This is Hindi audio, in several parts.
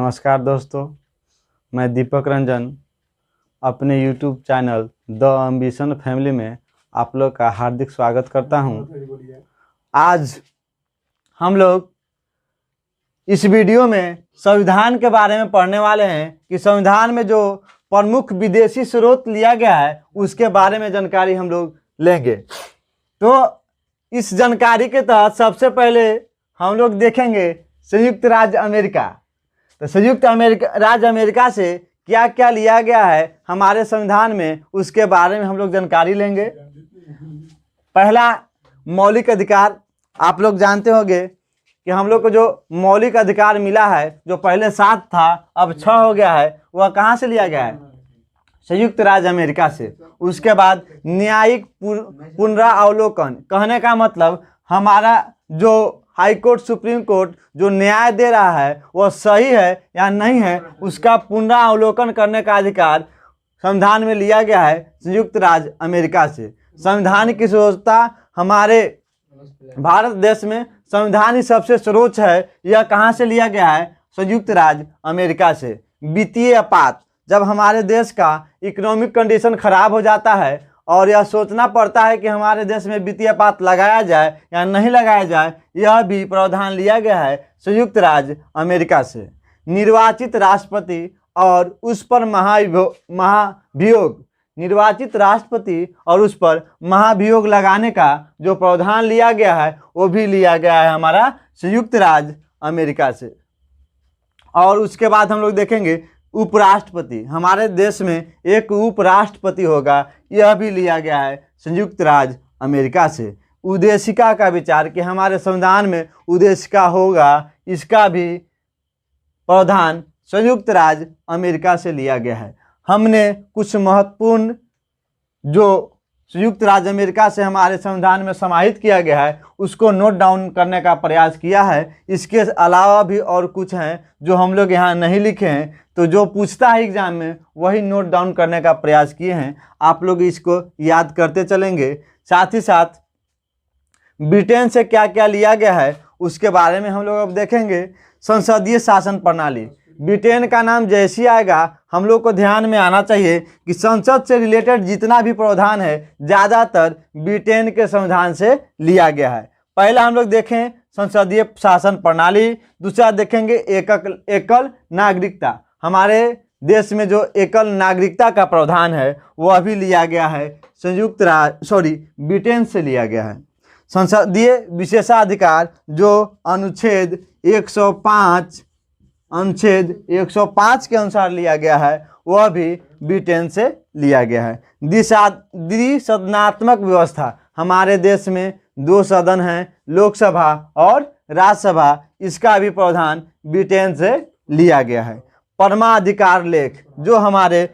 नमस्कार दोस्तों, मैं दीपक रंजन अपने YouTube channel the ambition family में आप लोग का हार्दिक स्वागत करता हूं। आज हम लोग इस वीडियो में संविधान के बारे में पढ़ने वाले हैं कि संविधान में जो प्रमुख विदेशी स्रोत लिया गया है उसके बारे में जानकारी हम लोग लेंगे। तो इस जानकारी के तहत सबसे पहले हम लोग देखेंगे संयुक्त राज्य अमेरिका। तो संयुक्त राज्य अमेरिका से क्या क्या लिया गया है हमारे संविधान में, उसके बारे में हम लोग जानकारी लेंगे। पहला, मौलिक अधिकार। आप लोग जानते होंगे कि हम लोग को जो मौलिक अधिकार मिला है, जो पहले 7 था अब 6 हो गया है, वह कहाँ से लिया गया है? संयुक्त राज्य अमेरिका से। उसके बाद न्यायिक पुनरावलोकन, कहने का मतलब हमारा जो हाई कोर्ट सुप्रीम कोर्ट जो न्याय दे रहा है वह सही है या नहीं है, उसका पुनरावलोकन करने का अधिकार संविधान में लिया गया है संयुक्त राज्य अमेरिका से। संविधान की सर्वोच्चता हमारे भारत देश में संविधान ही सबसे सर्वोच्च है, यह कहाँ से लिया गया है? संयुक्त राज्य अमेरिका से। वित्तीय आपात, जब हमारे देश का इकोनॉमिक कंडीशन खराब हो जाता है और यह सोचना पड़ता है कि हमारे देश में वित्तीय आपात लगाया जाए या नहीं लगाया जाए, यह भी प्रावधान लिया गया है संयुक्त राज्य अमेरिका से। निर्वाचित राष्ट्रपति और उस पर महाभियोग, निर्वाचित राष्ट्रपति और उस पर महाभियोग लगाने का जो प्रावधान लिया गया है वो भी लिया गया है हमारा संयुक्त राज्य अमेरिका से। और उसके बाद हम लोग देखेंगे उपराष्ट्रपति। हमारे देश में एक उपराष्ट्रपति होगा, यह भी लिया गया है संयुक्त राज्य अमेरिका से। उद्देशिका का विचार कि हमारे संविधान में उद्देशिका होगा, इसका भी प्रावधान संयुक्त राज्य अमेरिका से लिया गया है। हमने कुछ महत्वपूर्ण जो संयुक्त राज्य अमेरिका से हमारे संविधान में समाहित किया गया है उसको नोट डाउन करने का प्रयास किया है। इसके अलावा भी और कुछ हैं जो हम लोग यहाँ नहीं लिखे हैं, तो जो पूछता है एग्जाम में वही नोट डाउन करने का प्रयास किए हैं। आप लोग इसको याद करते चलेंगे। साथ ही साथ ब्रिटेन से क्या क्या लिया गया है उसके बारे में हम लोग अब देखेंगे। संसदीय शासन प्रणाली, ब्रिटेन का नाम जैसे ही आएगा हम लोग को ध्यान में आना चाहिए कि संसद से रिलेटेड जितना भी प्रावधान है ज़्यादातर ब्रिटेन के संविधान से लिया गया है। पहला हम लोग देखें संसदीय शासन प्रणाली। दूसरा देखेंगे एकल नागरिकता। हमारे देश में जो एकल नागरिकता का प्रावधान है वह भी लिया गया है ब्रिटेन से लिया गया है। संसदीय विशेषाधिकार जो अनुच्छेद 105 के अनुसार लिया गया है वह भी ब्रिटेन से लिया गया है। द्विसदनात्मक व्यवस्था, हमारे देश में 2 सदन हैं, लोकसभा और राज्यसभा, इसका भी प्रावधान ब्रिटेन से लिया गया है। परमाधिकार लेख जो हमारे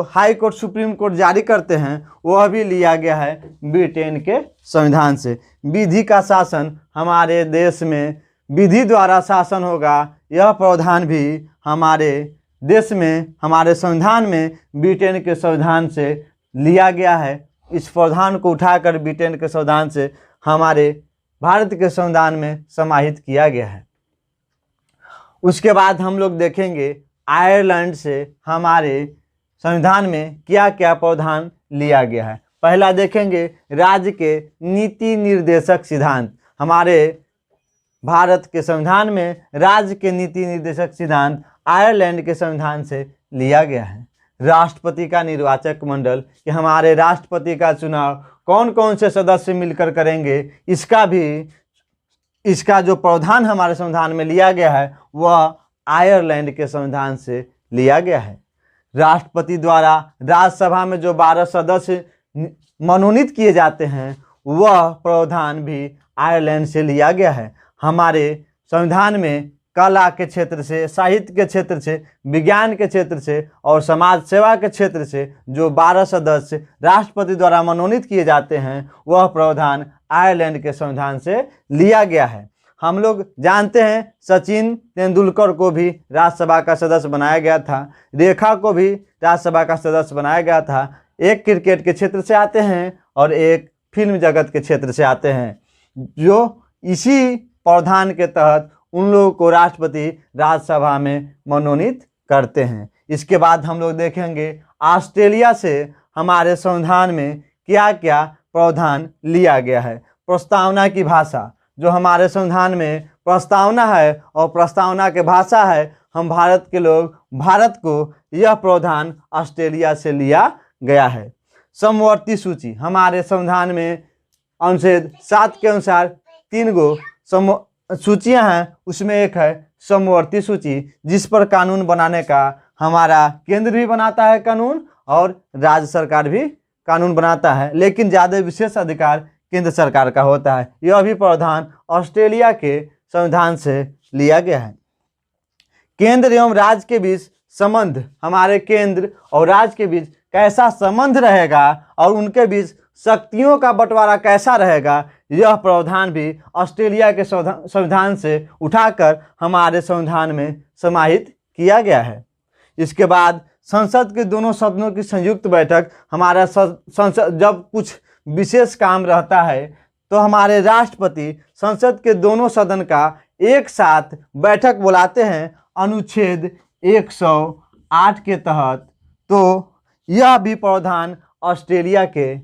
हाई कोर्ट सुप्रीम कोर्ट जारी करते हैं वह भी लिया गया है ब्रिटेन के संविधान से। विधि का शासन, हमारे देश में विधि द्वारा शासन होगा, यह प्रावधान भी हमारे देश में हमारे संविधान में ब्रिटेन के संविधान से लिया गया है। इस प्रावधान को उठाकर ब्रिटेन के संविधान से हमारे भारत के संविधान में समाहित किया गया है। उसके बाद हम लोग देखेंगे आयरलैंड से हमारे संविधान में क्या क्या प्रावधान लिया गया है। पहला देखेंगे राज्य के नीति निर्देशक सिद्धांत। हमारे भारत के संविधान में राज्य के नीति निर्देशक सिद्धांत आयरलैंड के संविधान से लिया गया है। राष्ट्रपति का निर्वाचक मंडल कि हमारे राष्ट्रपति का चुनाव कौन कौन से सदस्य मिलकर करेंगे, इसका जो प्रावधान हमारे संविधान में लिया गया है वह आयरलैंड के संविधान से लिया गया है। राष्ट्रपति द्वारा राज्यसभा में जो 12 सदस्य मनोनीत किए जाते हैं वह प्रावधान भी आयरलैंड से लिया गया है। हमारे संविधान में कला के क्षेत्र से, साहित्य के क्षेत्र से, विज्ञान के क्षेत्र से और समाज सेवा के क्षेत्र से जो 12 सदस्य राष्ट्रपति द्वारा मनोनीत किए जाते हैं वह प्रावधान आयरलैंड के संविधान से लिया गया है। हम लोग जानते हैं सचिन तेंदुलकर को भी राज्यसभा का सदस्य बनाया गया था, रेखा को भी राज्यसभा का सदस्य बनाया गया था। एक क्रिकेट के क्षेत्र से आते हैं और एक फिल्म जगत के क्षेत्र से आते हैं, जो इसी प्रावधान के तहत उन लोगों को राष्ट्रपति राज्यसभा में मनोनीत करते हैं। इसके बाद हम लोग देखेंगे ऑस्ट्रेलिया से हमारे संविधान में क्या क्या प्रावधान लिया गया है। प्रस्तावना की भाषा, जो हमारे संविधान में प्रस्तावना है और प्रस्तावना की भाषा है, हम भारत के लोग भारत को यह प्रावधान ऑस्ट्रेलिया से लिया गया है। समवर्ती सूची, हमारे संविधान में अनुच्छेद 7 के अनुसार 3 गो सूचियां हैं, उसमें एक है समवर्ती सूची, जिस पर कानून बनाने का हमारा केंद्र भी बनाता है कानून और राज्य सरकार भी कानून बनाता है, लेकिन ज़्यादा विशेष अधिकार केंद्र सरकार का होता है। यह भी प्रावधान ऑस्ट्रेलिया के संविधान से लिया गया है। केंद्र एवं राज्य के बीच संबंध, हमारे केंद्र और राज्य के बीच कैसा संबंध रहेगा और उनके बीच शक्तियों का बंटवारा कैसा रहेगा, यह प्रावधान भी ऑस्ट्रेलिया के संविधान से उठाकर हमारे संविधान में समाहित किया गया है। इसके बाद संसद के दोनों सदनों की संयुक्त बैठक, हमारा संसद जब कुछ विशेष काम रहता है तो हमारे राष्ट्रपति संसद के दोनों सदन का एक साथ बैठक बुलाते हैं अनुच्छेद 108 के तहत। तो यह भी प्रावधान ऑस्ट्रेलिया के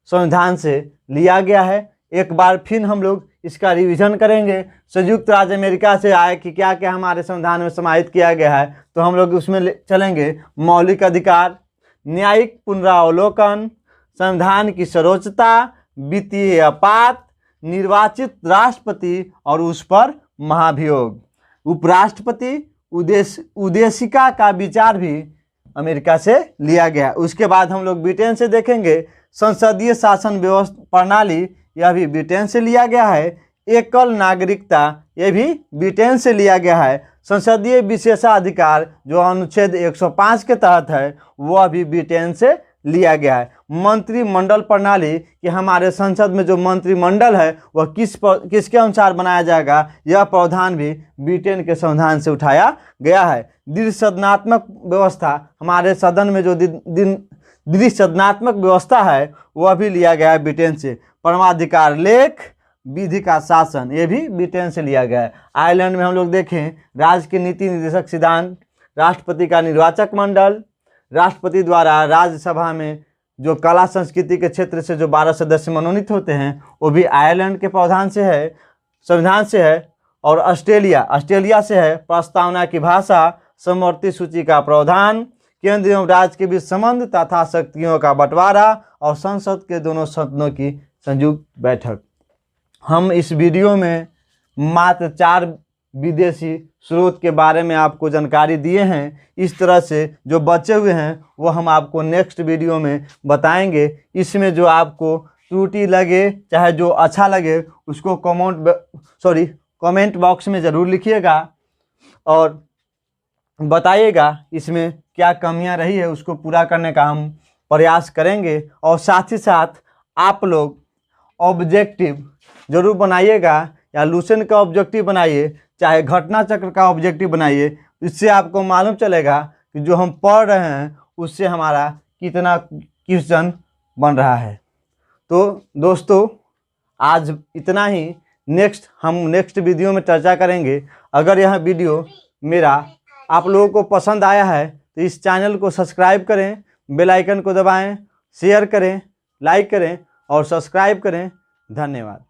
संविधान से लिया गया है। एक बार फिर हम लोग इसका रिवीजन करेंगे। संयुक्त राज्य अमेरिका से आए कि क्या क्या हमारे संविधान में समाहित किया गया है, तो हम लोग उसमें चलेंगे। मौलिक अधिकार, न्यायिक पुनरावलोकन, संविधान की सर्वोच्चता, वित्तीय आपात, निर्वाचित राष्ट्रपति और उस पर महाभियोग, उपराष्ट्रपति, उद्देशिका का विचार भी अमेरिका से लिया गया। उसके बाद हम लोग ब्रिटेन से देखेंगे। संसदीय शासन व्यवस्था प्रणाली, यह भी ब्रिटेन से लिया गया है। एकल नागरिकता, यह भी ब्रिटेन से लिया गया है। संसदीय विशेषाधिकार जो अनुच्छेद 105 के तहत है, वह भी ब्रिटेन से लिया गया है। मंत्रिमंडल प्रणाली कि हमारे संसद में जो मंत्रिमंडल है वह किसके अनुसार बनाया जाएगा, यह प्रावधान भी ब्रिटेन के संविधान से उठाया गया है। द्विसदनात्मक व्यवस्था, हमारे सदन में जो द्विसदनात्मक व्यवस्था है वह भी लिया गया है ब्रिटेन से। परमाधिकार लेख, विधि का शासन, ये भी ब्रिटेन से लिया गया है। आयरलैंड में हम लोग देखें राज्य के नीति निर्देशक सिद्धांत, राष्ट्रपति का निर्वाचक मंडल, राष्ट्रपति द्वारा राज्यसभा में जो कला संस्कृति के क्षेत्र से जो 12 सदस्य मनोनीत होते हैं, वो भी आयरलैंड के प्रावधान से है, संविधान से है। और ऑस्ट्रेलिया से है प्रस्तावना की भाषा, समवर्ती सूची का प्रावधान, केंद्र एवं राज्य के बीच संबंध तथा शक्तियों का बंटवारा और संसद के दोनों सदनों की संयुक्त बैठक। हम इस वीडियो में मात्र 4 विदेशी स्रोत के बारे में आपको जानकारी दिए हैं। इस तरह से जो बचे हुए हैं वो हम आपको नेक्स्ट वीडियो में बताएंगे। इसमें जो आपको त्रुटि लगे चाहे जो अच्छा लगे उसको कमेंट बॉक्स में ज़रूर लिखिएगा और बताइएगा इसमें क्या कमियां रही है, उसको पूरा करने का हम प्रयास करेंगे। और साथ ही साथ आप लोग ऑब्जेक्टिव ज़रूर बनाइएगा, या लूसेंट का ऑब्जेक्टिव बनाइए, चाहे घटना चक्र का ऑब्जेक्टिव बनाइए। इससे आपको मालूम चलेगा कि जो हम पढ़ रहे हैं उससे हमारा कितना क्वेश्चन बन रहा है। तो दोस्तों आज इतना ही। हम नेक्स्ट वीडियो में चर्चा करेंगे। अगर यह वीडियो मेरा आप लोगों को पसंद आया है तो इस चैनल को सब्सक्राइब करें, बेल आइकन को दबाएं, शेयर करें, लाइक करें और सब्सक्राइब करें। धन्यवाद।